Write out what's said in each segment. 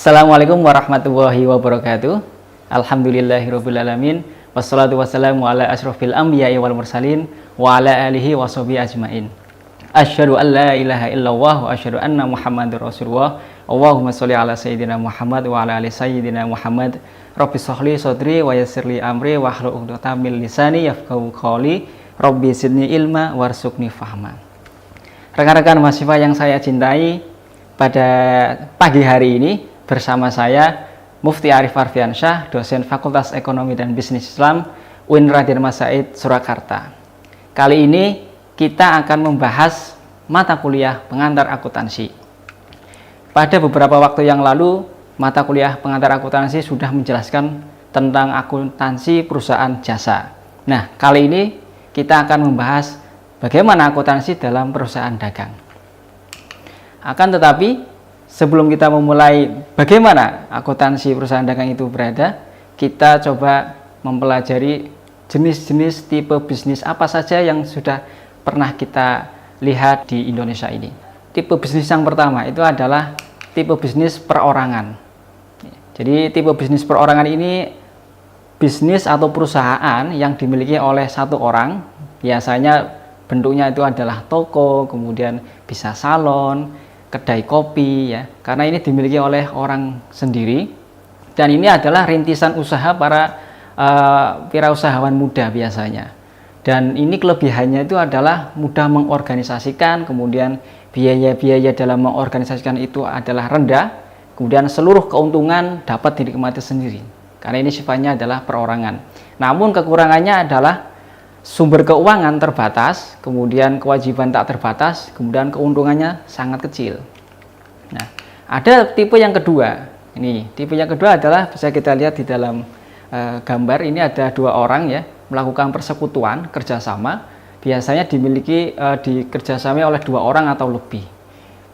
Assalamualaikum warahmatullahi wabarakatuh. Alhamdulillahirabbil alamin. Wassalatu wassalamu ala asyrofil anbiya'i wal mursalin wa ala alihi washabihi ajmain. Asyhadu an la ilaha illallah wa asyhadu anna Muhammadar Rasulullah. Allahumma sholli ala sayyidina Muhammad wa ala ali sayyidina Muhammad. Rabbi shrahli sadri wa yassirli amri wa hlul 'uqdatam min lisani yafqahu qawli. Rabbi zidni ilma warzuqni fahma. Rekan-rekan mahasiswa yang saya cintai, pada pagi hari ini bersama saya Mufti Arif Arfiansyah, dosen Fakultas Ekonomi dan Bisnis Islam UIN Raden Mas Said Surakarta. Kali ini kita akan membahas mata kuliah pengantar akuntansi. Pada beberapa waktu yang lalu, mata kuliah pengantar akuntansi sudah menjelaskan tentang akuntansi perusahaan jasa. Nah, kali ini kita akan membahas bagaimana akuntansi dalam perusahaan dagang. Akan tetapi, sebelum kita memulai bagaimana akuntansi perusahaan dagang itu berada, kita coba mempelajari jenis-jenis tipe bisnis apa saja yang sudah pernah kita lihat di Indonesia ini. Tipe bisnis yang pertama itu adalah tipe bisnis perorangan. Jadi tipe bisnis perorangan ini bisnis atau perusahaan yang dimiliki oleh satu orang, biasanya bentuknya itu adalah toko, kemudian bisa salon, kedai kopi, ya, karena ini dimiliki oleh orang sendiri, dan ini adalah rintisan usaha para wirausahawan muda biasanya. Dan ini kelebihannya itu adalah mudah mengorganisasikan, kemudian biaya-biaya dalam mengorganisasikan itu adalah rendah, kemudian seluruh keuntungan dapat dinikmati sendiri, karena ini sifatnya adalah perorangan. Namun kekurangannya adalah sumber keuangan terbatas, kemudian kewajiban tak terbatas, kemudian keuntungannya sangat kecil. Nah, ada tipe yang kedua. Ini tipe yang kedua adalah bisa kita lihat di dalam gambar ini ada dua orang, ya, melakukan persekutuan kerjasama. Biasanya dimiliki dikerjasamai oleh dua orang atau lebih.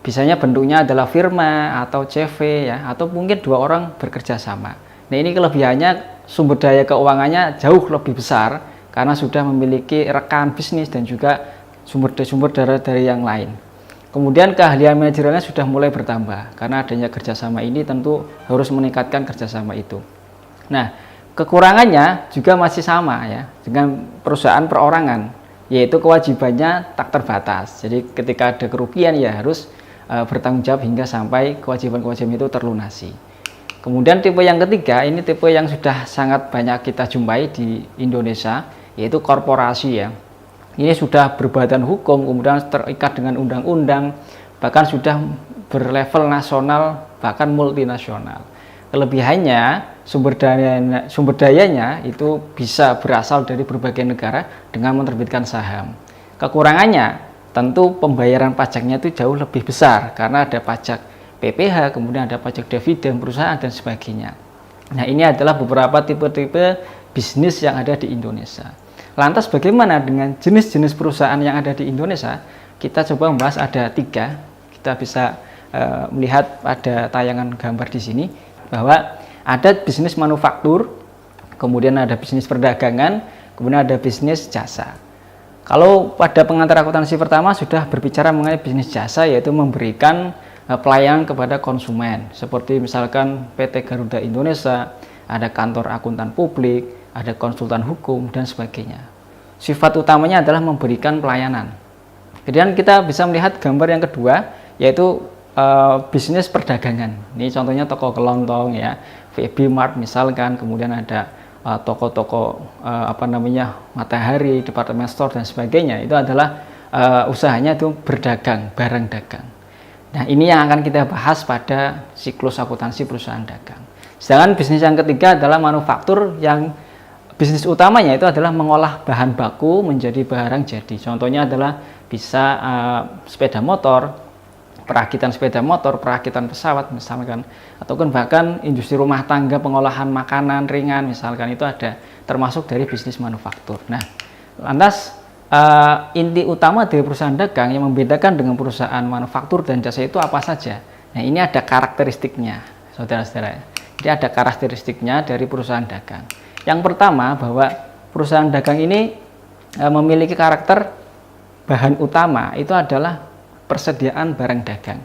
Biasanya bentuknya adalah firma atau CV, ya, atau mungkin dua orang bekerja sama. Nah, ini kelebihannya sumber daya keuangannya jauh lebih besar, karena sudah memiliki rekan bisnis dan juga sumber dari yang lain. Kemudian keahlian manajerialnya sudah mulai bertambah, karena adanya kerjasama ini tentu harus meningkatkan kerjasama itu. Nah, kekurangannya juga masih sama, ya, dengan perusahaan perorangan, yaitu kewajibannya tak terbatas. Jadi ketika ada kerugian, ya harus bertanggung jawab hingga sampai kewajiban-kewajiban itu terlunasi. Kemudian tipe yang ketiga, ini tipe yang sudah sangat banyak kita jumpai di Indonesia, yaitu korporasi, ya. Ini sudah berbadan hukum, kemudian terikat dengan undang-undang, bahkan sudah berlevel nasional, bahkan multinasional. Kelebihannya, sumber dayanya itu bisa berasal dari berbagai negara dengan menerbitkan saham. Kekurangannya, tentu pembayaran pajaknya itu jauh lebih besar, karena ada pajak PPh, kemudian ada pajak dividen perusahaan dan sebagainya. Nah, ini adalah beberapa tipe-tipe bisnis yang ada di Indonesia. Lantas bagaimana dengan jenis-jenis perusahaan yang ada di Indonesia? Kita coba membahas ada 3. Kita bisa melihat pada tayangan gambar di sini bahwa ada bisnis manufaktur, kemudian ada bisnis perdagangan, kemudian ada bisnis jasa. Kalau pada pengantar akuntansi pertama sudah berbicara mengenai bisnis jasa, yaitu memberikan pelayanan kepada konsumen, seperti misalkan PT Garuda Indonesia, ada kantor akuntan publik, ada konsultan hukum, dan sebagainya. Sifat utamanya adalah memberikan pelayanan. Kemudian kita bisa melihat gambar yang kedua, yaitu bisnis perdagangan. Ini contohnya toko kelontong, ya, VB Mart misalkan, kemudian ada toko-toko Matahari, departemen store, dan sebagainya. Itu adalah usahanya itu berdagang, barang dagang. Nah, ini yang akan kita bahas pada siklus akuntansi perusahaan dagang. Sedangkan bisnis yang ketiga adalah manufaktur, yang bisnis utamanya itu adalah mengolah bahan baku menjadi barang jadi. Contohnya adalah bisa sepeda motor, perakitan sepeda motor, perakitan pesawat misalkan, ataupun bahkan industri rumah tangga, pengolahan makanan ringan misalkan, itu ada termasuk dari bisnis manufaktur. Nah, lantas inti utama dari perusahaan dagang yang membedakan dengan perusahaan manufaktur dan jasa itu apa saja? Nah, ini ada karakteristiknya, saudara-saudara. Jadi ada karakteristiknya dari perusahaan dagang. Yang pertama, bahwa perusahaan dagang ini memiliki karakter bahan utama itu adalah persediaan barang dagang.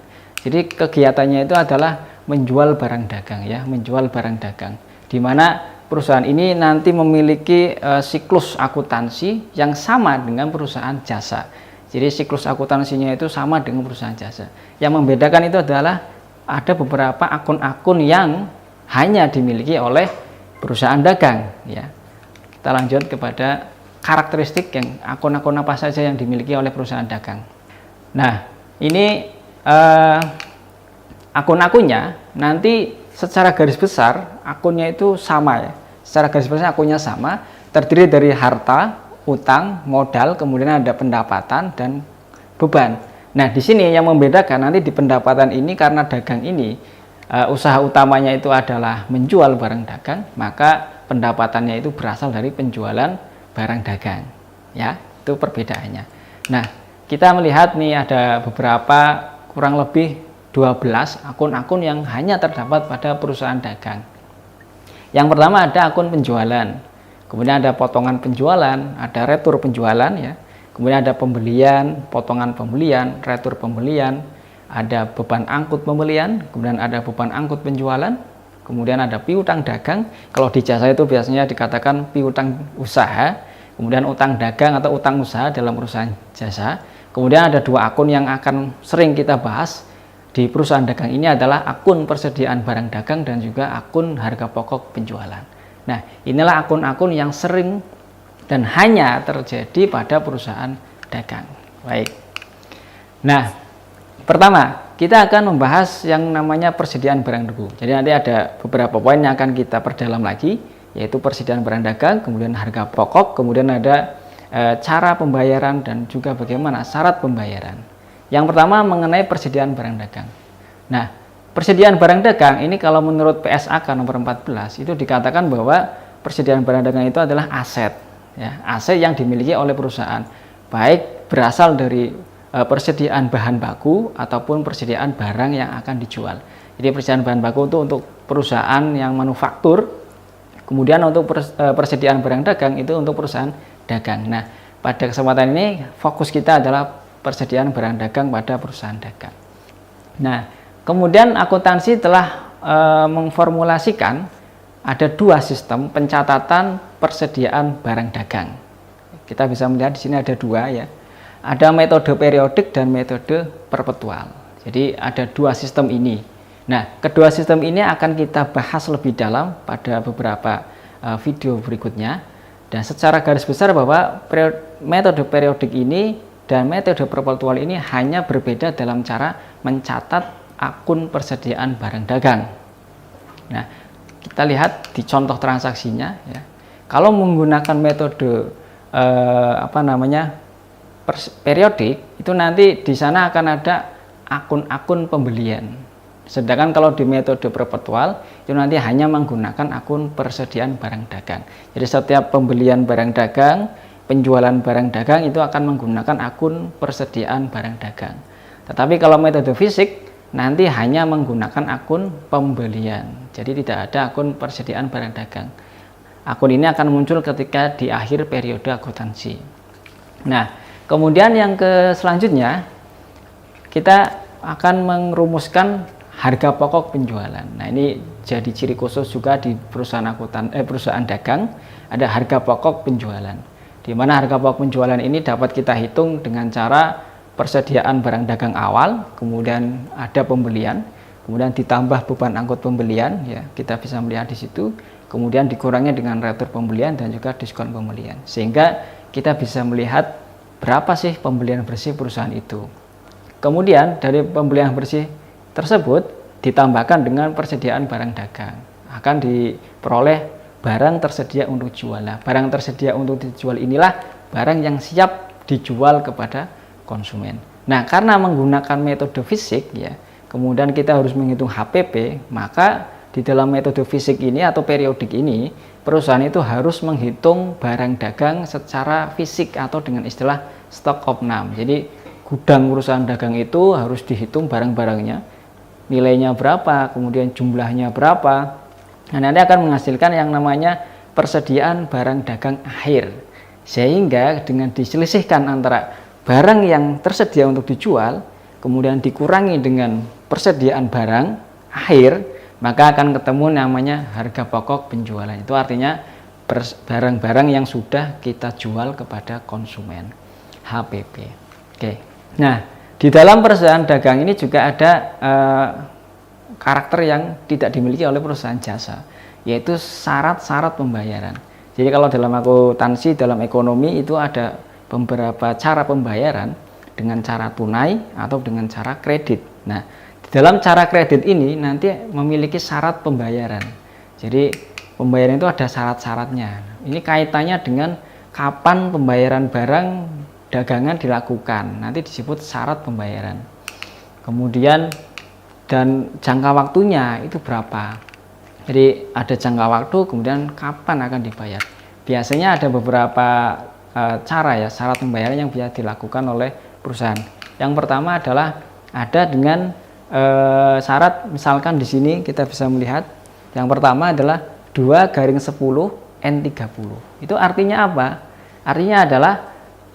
Jadi kegiatannya itu adalah menjual barang dagang ya, menjual barang dagang. Di mana perusahaan ini nanti memiliki siklus akuntansi yang sama dengan perusahaan jasa. Jadi siklus akuntansinya itu sama dengan perusahaan jasa. Yang membedakan itu adalah ada beberapa akun-akun yang hanya dimiliki oleh perusahaan dagang ya. Kita lanjut kepada karakteristik yang akun-akun apa saja yang dimiliki oleh perusahaan dagang. Nah, ini akun-akunnya nanti secara garis besar akunnya itu sama ya. Secara garis besar akunnya sama, terdiri dari harta, utang, modal, kemudian ada pendapatan dan beban. Nah, di sini yang membedakan nanti di pendapatan ini karena dagang ini usaha utamanya itu adalah menjual barang dagang, maka pendapatannya itu berasal dari penjualan barang dagang. Ya, itu perbedaannya. Nah, kita melihat nih ada beberapa kurang lebih 12 akun-akun yang hanya terdapat pada perusahaan dagang. Yang pertama ada akun penjualan, kemudian ada potongan penjualan, ada retur penjualan ya, kemudian ada pembelian, potongan pembelian, retur pembelian, ada beban angkut pembelian, kemudian ada beban angkut penjualan, kemudian ada piutang dagang. Kalau di jasa itu biasanya dikatakan piutang usaha, kemudian utang dagang atau utang usaha dalam perusahaan jasa. Kemudian ada dua akun yang akan sering kita bahas di perusahaan dagang ini adalah akun persediaan barang dagang dan juga akun harga pokok penjualan. Nah, inilah akun-akun yang sering dan hanya terjadi pada perusahaan dagang. Baik. Nah, pertama, kita akan membahas yang namanya persediaan barang debu. Jadi nanti ada beberapa poin yang akan kita perdalam lagi, yaitu persediaan barang dagang, kemudian harga pokok, kemudian ada cara pembayaran dan juga bagaimana syarat pembayaran. Yang pertama mengenai persediaan barang dagang. Nah, persediaan barang dagang ini kalau menurut PSAK nomor 14 itu dikatakan bahwa persediaan barang dagang itu adalah aset, ya, aset yang dimiliki oleh perusahaan, baik berasal dari persediaan bahan baku ataupun persediaan barang yang akan dijual. Jadi persediaan bahan baku itu untuk perusahaan yang manufaktur, kemudian untuk persediaan barang dagang itu untuk perusahaan dagang. Nah, pada kesempatan ini fokus kita adalah persediaan barang dagang pada perusahaan dagang. Nah, kemudian akuntansi telah memformulasikan ada dua sistem pencatatan persediaan barang dagang. Kita bisa melihat di sini ada dua ya. Ada metode periodik dan metode perpetual. Jadi ada dua sistem ini. Nah, kedua sistem ini akan kita bahas lebih dalam pada beberapa video berikutnya. Dan secara garis besar bahwa metode periodik ini dan metode perpetual ini hanya berbeda dalam cara mencatat akun persediaan barang dagang. Nah, kita lihat di contoh transaksinya ya. Kalau menggunakan metode periodik itu nanti di sana akan ada akun-akun pembelian. Sedangkan kalau di metode perpetual itu nanti hanya menggunakan akun persediaan barang dagang. Jadi setiap pembelian barang dagang, penjualan barang dagang itu akan menggunakan akun persediaan barang dagang. Tetapi kalau metode fisik nanti hanya menggunakan akun pembelian. Jadi tidak ada akun persediaan barang dagang. Akun ini akan muncul ketika di akhir periode akuntansi. Nah, kemudian yang selanjutnya kita akan merumuskan harga pokok penjualan. Nah, ini jadi ciri khusus juga di perusahaan dagang, ada harga pokok penjualan. Di mana harga pokok penjualan ini dapat kita hitung dengan cara persediaan barang dagang awal, kemudian ada pembelian, kemudian ditambah beban angkut pembelian, ya kita bisa melihat di situ, kemudian dikurangi dengan retur pembelian dan juga diskon pembelian, sehingga kita bisa melihat berapa sih pembelian bersih perusahaan itu. Kemudian dari pembelian bersih tersebut ditambahkan dengan persediaan barang dagang, akan diperoleh barang tersedia untuk jual. Barang tersedia untuk dijual inilah barang yang siap dijual kepada konsumen. Nah, karena menggunakan metode fisik ya, kemudian kita harus menghitung HPP, maka di dalam metode fisik ini atau periodik ini, perusahaan itu harus menghitung barang dagang secara fisik atau dengan istilah stock of name. Jadi gudang perusahaan dagang itu harus dihitung barang-barangnya, nilainya berapa, kemudian jumlahnya berapa. Nah, nanti akan menghasilkan yang namanya persediaan barang dagang akhir. Sehingga dengan diselisihkan antara barang yang tersedia untuk dijual, kemudian dikurangi dengan persediaan barang akhir, maka akan ketemu namanya harga pokok penjualan. Itu artinya barang-barang yang sudah kita jual kepada konsumen, HPP. Oke. Nah, di dalam perusahaan dagang ini juga ada karakter yang tidak dimiliki oleh perusahaan jasa, yaitu syarat-syarat pembayaran. Jadi kalau dalam akuntansi, dalam ekonomi itu ada beberapa cara pembayaran, dengan cara tunai atau dengan cara kredit. Nah, di dalam cara kredit ini nanti memiliki syarat pembayaran. Jadi pembayaran itu ada syarat-syaratnya. Ini kaitannya dengan kapan pembayaran barang dagangan dilakukan. Nanti disebut syarat pembayaran. Kemudian dan jangka waktunya itu berapa. Jadi ada jangka waktu, kemudian kapan akan dibayar. Biasanya ada beberapa cara ya, syarat pembayaran yang bisa dilakukan oleh perusahaan. Yang pertama adalah ada dengan syarat, misalkan di sini kita bisa melihat yang pertama adalah 2/10 N30. Itu artinya apa? Artinya adalah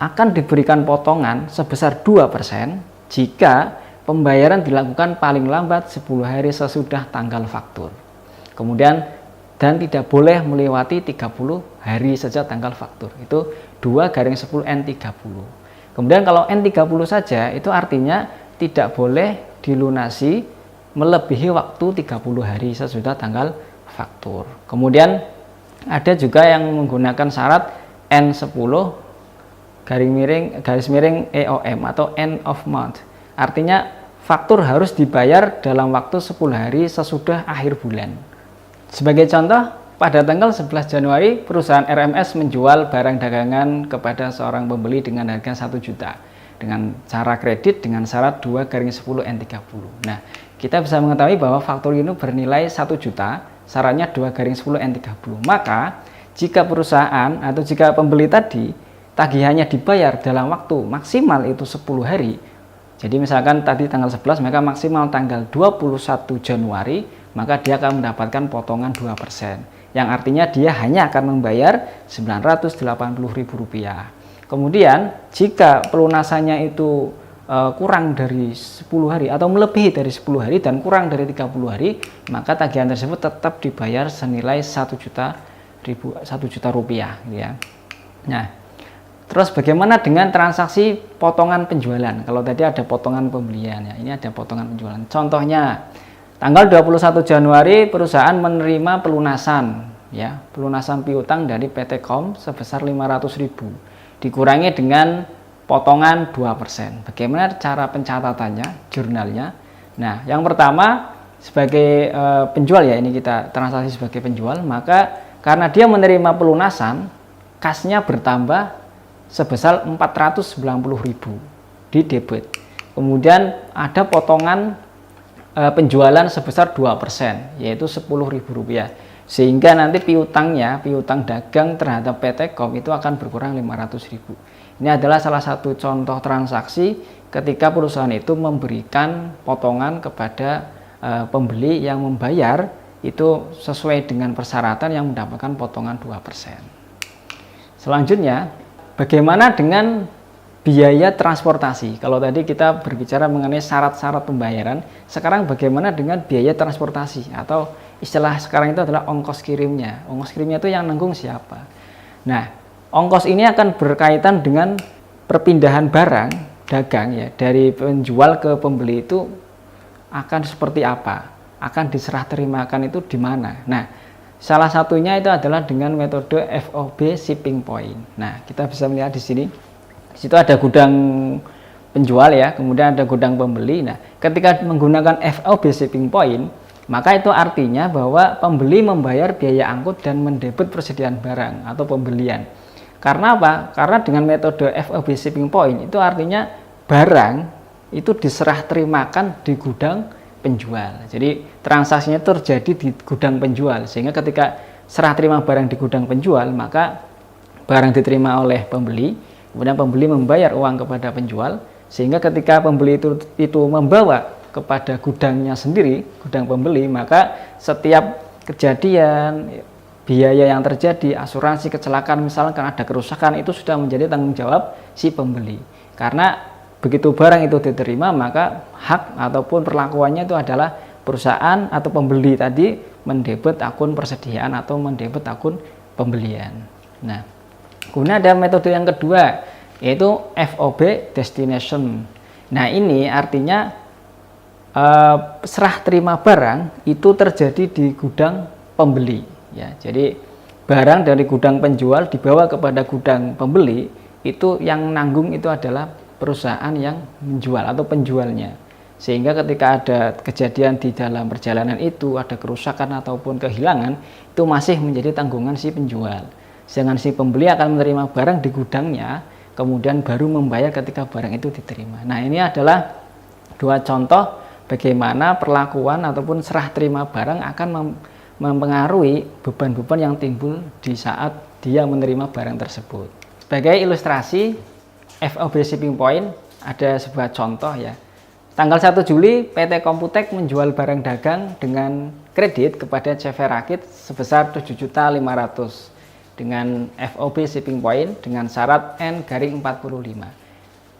akan diberikan potongan sebesar 2% jika pembayaran dilakukan paling lambat 10 hari sesudah tanggal faktur. Kemudian dan tidak boleh melewati 30 hari sejak tanggal faktur. Itu 2/10 N30. Kemudian kalau N30 saja itu artinya tidak boleh dilunasi melebihi waktu 30 hari sesudah tanggal faktur. Kemudian ada juga yang menggunakan syarat N10 EOM atau end of month. Artinya faktur harus dibayar dalam waktu 10 hari sesudah akhir bulan. Sebagai contoh, pada tanggal 11 Januari, perusahaan RMS menjual barang dagangan kepada seorang pembeli dengan harga 1 juta. Dengan cara kredit dengan syarat 2/10 N30. Nah, kita bisa mengetahui bahwa faktur ini bernilai 1 juta, syaratnya 2/10 N30. Maka, jika perusahaan atau jika pembeli tadi, tagihannya dibayar dalam waktu maksimal itu 10 hari. Jadi misalkan tadi tanggal 11, maka maksimal tanggal 21 Januari, maka dia akan mendapatkan potongan 2%. Yang artinya dia hanya akan membayar Rp980.000. Kemudian jika pelunasannya itu kurang dari 10 hari atau melebihi dari 10 hari dan kurang dari 30 hari, maka tagihan tersebut tetap dibayar senilai 1 juta rupiah, ya. Nah, terus bagaimana dengan transaksi potongan penjualan? Kalau tadi ada potongan pembelian, ya, ini ada potongan penjualan. Contohnya, tanggal 21 Januari perusahaan menerima pelunasan, ya, pelunasan piutang dari PT KOM sebesar 500.000 dikurangi dengan potongan 2%. Bagaimana cara pencatatannya, jurnalnya? Nah, yang pertama sebagai penjual, ya, ini kita transaksi sebagai penjual, maka karena dia menerima pelunasan, kasnya bertambah sebesar 490.000 di debit. Kemudian ada potongan penjualan sebesar 2%, yaitu Rp10.000, sehingga nanti piutang dagang terhadap PT KOM itu akan berkurang 500.000. Ini adalah salah satu contoh transaksi ketika perusahaan itu memberikan potongan kepada pembeli yang membayar itu sesuai dengan persyaratan yang mendapatkan potongan 2%. Selanjutnya, bagaimana dengan biaya transportasi? Kalau tadi kita berbicara mengenai syarat-syarat pembayaran, sekarang bagaimana dengan biaya transportasi? Atau istilah sekarang itu adalah ongkos kirimnya. Ongkos kirimnya itu yang nanggung siapa? Nah, ongkos ini akan berkaitan dengan perpindahan barang dagang, ya, dari penjual ke pembeli itu akan seperti apa? Akan diserah terimakan itu di mana? Nah, salah satunya itu adalah dengan metode FOB shipping point. Nah, kita bisa melihat di sini. Di situ ada gudang penjual, ya, kemudian ada gudang pembeli. Nah, ketika menggunakan FOB shipping point, maka itu artinya bahwa pembeli membayar biaya angkut dan mendebit persediaan barang atau pembelian. Karena apa? Karena dengan metode FOB shipping point itu artinya barang itu diserah terimakan di gudang penjual. Jadi transaksinya terjadi di gudang penjual, sehingga ketika serah terima barang di gudang penjual, maka barang diterima oleh pembeli, kemudian pembeli membayar uang kepada penjual, sehingga ketika pembeli itu membawa kepada gudangnya sendiri, gudang pembeli, maka setiap kejadian, biaya yang terjadi, asuransi kecelakaan misalkan ada kerusakan, itu sudah menjadi tanggung jawab si pembeli. Karena begitu barang itu diterima, maka hak ataupun perlakuannya itu adalah perusahaan atau pembeli tadi mendebit akun persediaan atau mendebit akun pembelian. Nah, kemudian ada metode yang kedua, yaitu FOB destination. Nah, ini artinya serah terima barang itu terjadi di gudang pembeli, ya. Jadi barang dari gudang penjual dibawa kepada gudang pembeli, itu yang nanggung itu adalah perusahaan yang menjual atau penjualnya. Sehingga ketika ada kejadian di dalam perjalanan itu, ada kerusakan ataupun kehilangan, itu masih menjadi tanggungan si penjual. Sedangkan si pembeli akan menerima barang di gudangnya, kemudian baru membayar ketika barang itu diterima. Nah, ini adalah dua contoh bagaimana perlakuan ataupun serah terima barang akan mempengaruhi beban-beban yang timbul di saat dia menerima barang tersebut. Sebagai ilustrasi FOB shipping point, ada sebuah contoh ya. Tanggal 1 Juli, PT Komputek menjual barang dagang dengan kredit kepada CV Rakit sebesar 7.500.000 dengan FOB shipping point dengan syarat N-45.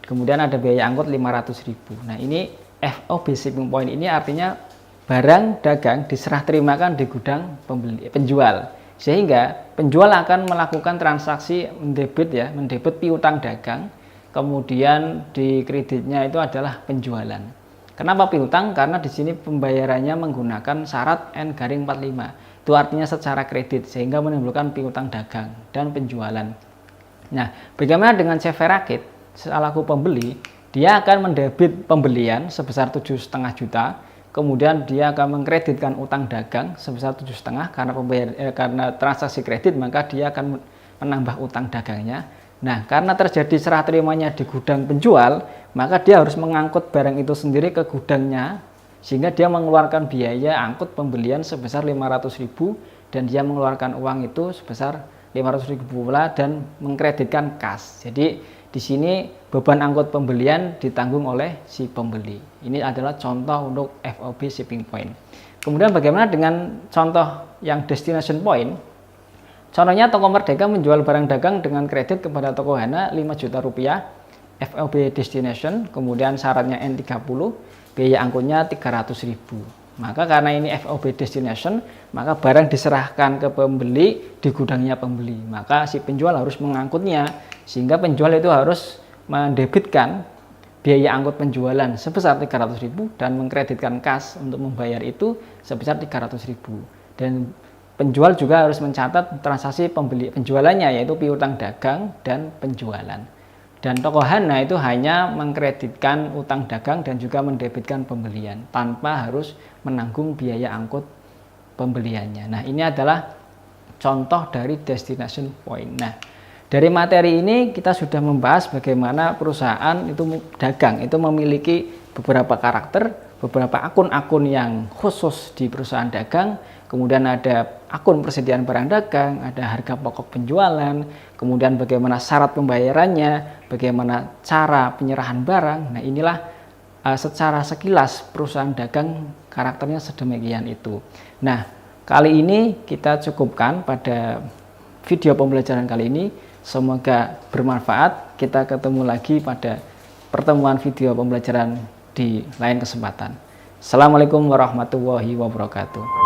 Kemudian ada biaya angkut 500.000. Nah, ini FOB shipping point ini artinya barang dagang diserah terimakan di gudang penjual. Sehingga penjual akan melakukan transaksi mendebit piutang dagang. Kemudian di kreditnya itu adalah penjualan. Kenapa piutang? Karena di sini pembayarannya menggunakan syarat N-45. Itu artinya secara kredit sehingga menimbulkan piutang dagang dan penjualan. Nah, bagaimana dengan CV Rakit selaku pembeli? Dia akan mendebit pembelian sebesar 7,5 juta. Kemudian dia akan mengkreditkan utang dagang sebesar 7,5 karena transaksi kredit, maka dia akan menambah utang dagangnya. Nah, karena terjadi serah terimanya di gudang penjual, maka dia harus mengangkut barang itu sendiri ke gudangnya, sehingga dia mengeluarkan biaya angkut pembelian sebesar 500.000 dan dia mengeluarkan uang itu sebesar 500.000 pula dan mengkreditkan kas. Jadi di sini beban angkut pembelian ditanggung oleh si pembeli. Ini adalah contoh untuk FOB shipping point. Kemudian bagaimana dengan contoh yang destination point? Contohnya toko Merdeka menjual barang dagang dengan kredit kepada toko Hana 5 juta rupiah, FOB destination, kemudian syaratnya N30, biaya angkutnya 300.000. Maka karena ini FOB destination, maka barang diserahkan ke pembeli di gudangnya pembeli. Maka si penjual harus mengangkutnya, sehingga penjual itu harus mendebitkan biaya angkut penjualan sebesar 300.000 dan mengkreditkan kas untuk membayar itu sebesar 300.000. Dan penjual juga harus mencatat transaksi penjualannya, yaitu piutang dagang dan penjualan. Dan toko Hana itu hanya mengkreditkan utang dagang dan juga mendebitkan pembelian tanpa harus menanggung biaya angkut pembeliannya. Nah, ini adalah contoh dari destination point. Nah, dari materi ini kita sudah membahas bagaimana perusahaan itu dagang itu memiliki beberapa karakter, beberapa akun-akun yang khusus di perusahaan dagang. Kemudian ada akun persediaan barang dagang, ada harga pokok penjualan, kemudian bagaimana syarat pembayarannya, bagaimana cara penyerahan barang. Nah, inilah secara sekilas perusahaan dagang karakternya sedemikian itu. Nah, kali ini kita cukupkan pada video pembelajaran kali ini. Semoga bermanfaat. Kita ketemu lagi pada pertemuan video pembelajaran di lain kesempatan. Assalamualaikum warahmatullahi wabarakatuh.